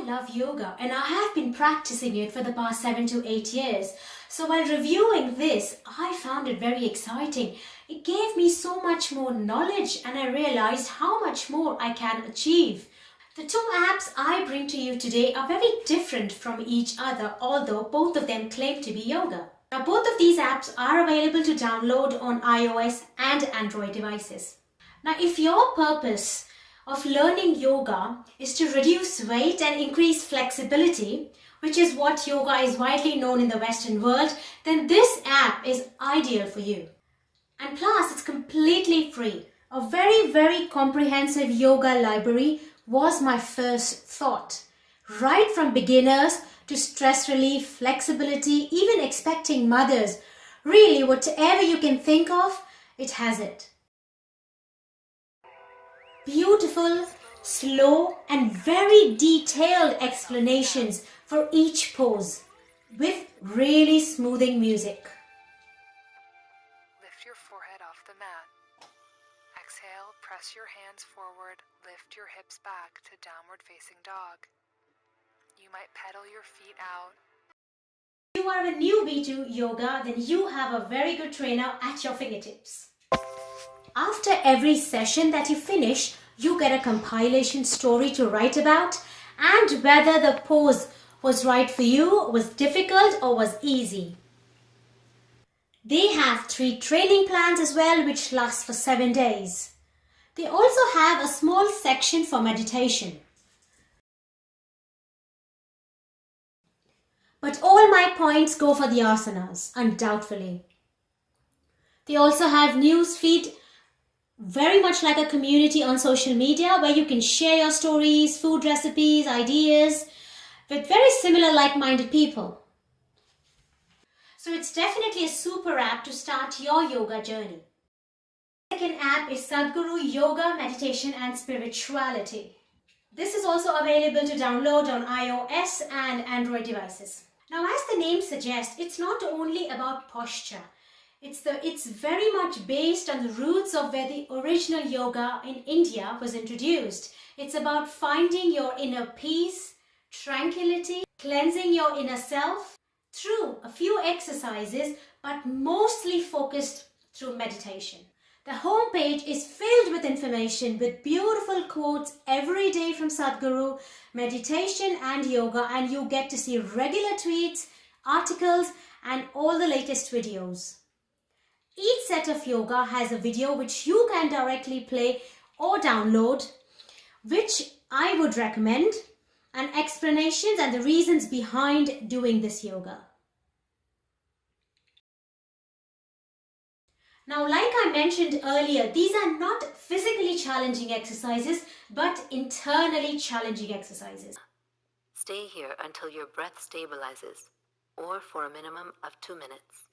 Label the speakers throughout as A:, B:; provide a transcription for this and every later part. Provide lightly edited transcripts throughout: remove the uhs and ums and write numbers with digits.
A: love yoga and I have been practicing it for the past 7 to 8 years. So while reviewing this, I found it very exciting. It gave me so much more knowledge and I realized how much more I can achieve. The two apps I bring to you today are very different from each other, although both of them claim to be yoga. Now, both of these apps are available to download on iOS and Android devices. Now, if your purpose of learning yoga is to reduce weight and increase flexibility, which is what yoga is widely known in the Western world, then this app is ideal for you. And plus, it's completely free. A very, very comprehensive yoga library was my first thought. Right from beginners to stress relief, flexibility, even expecting mothers. Really, whatever you can think of, it has it. Beautiful, slow and very detailed explanations for each pose with really smoothing music.
B: Lift your forehead off the mat. Exhale, press your hands forward, lift your hips back to downward facing dog. You might pedal your feet out.
A: If you are a newbie to yoga, then you have a very good trainer at your fingertips. After every session that you finish, you get a compilation story to write about and whether the pose was right for you, was difficult or was easy. They have 3 training plans as well, which last for 7 days. They also have a small section for meditation. But all my points go for the asanas, undoubtedly. They also have news feed, very much like a community on social media where you can share your stories, food recipes, ideas with very similar like-minded people. So it's definitely a super app to start your yoga journey. The second app is Sadhguru Yoga, Meditation and Spirituality. This is also available to download on iOS and Android devices. Now, as the name suggests, it's not only about posture. It's very much based on the roots of where the original yoga in India was introduced. It's about finding your inner peace, tranquility, cleansing your inner self through a few exercises, but mostly focused through meditation. The homepage is filled with information with beautiful quotes every day from Sadhguru, meditation and yoga, and you get to see regular tweets, articles and all the latest videos. Each set of yoga has a video which you can directly play or download, which I would recommend, and explanations and the reasons behind doing this yoga. Now, like I mentioned earlier, these are not physically challenging exercises, but internally challenging exercises.
C: Stay here until your breath stabilizes, or for a minimum of 2 minutes.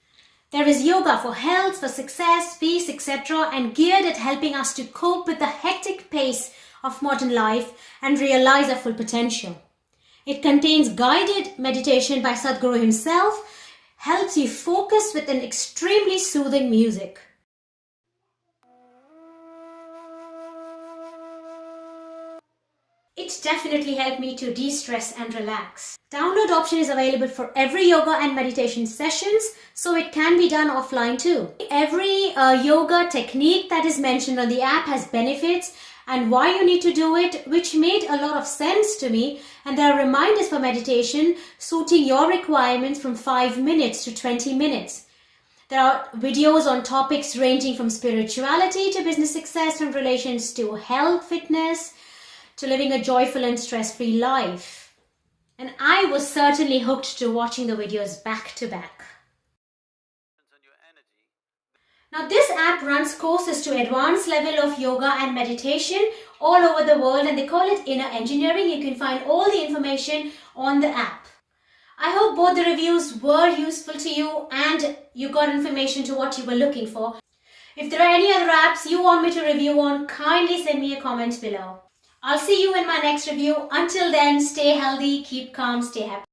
A: There is yoga for health, for success, peace, etc. and geared at helping us to cope with the hectic pace of modern life and realize our full potential. It contains guided meditation by Sadhguru himself, helps you focus with an extremely soothing music. It definitely helped me to de-stress and relax. Download option is available for every yoga and meditation sessions, so it can be done offline too. Every yoga technique that is mentioned on the app has benefits and why you need to do it, which made a lot of sense to me, and there are reminders for meditation suiting your requirements from 5 minutes to 20 minutes. There are videos on topics ranging from spirituality to business success, from relations to health, fitness, to living a joyful and stress-free life. And I was certainly hooked to watching the videos back to back. Now, this app runs courses to advanced level of yoga and meditation all over the world, and they call it Inner Engineering. You can find all the information on the app. I hope both the reviews were useful to you and you got information to what you were looking for. If there are any other apps you want me to review on, kindly send me a comment below. I'll see you in my next review. Until then, stay healthy, keep calm, stay happy.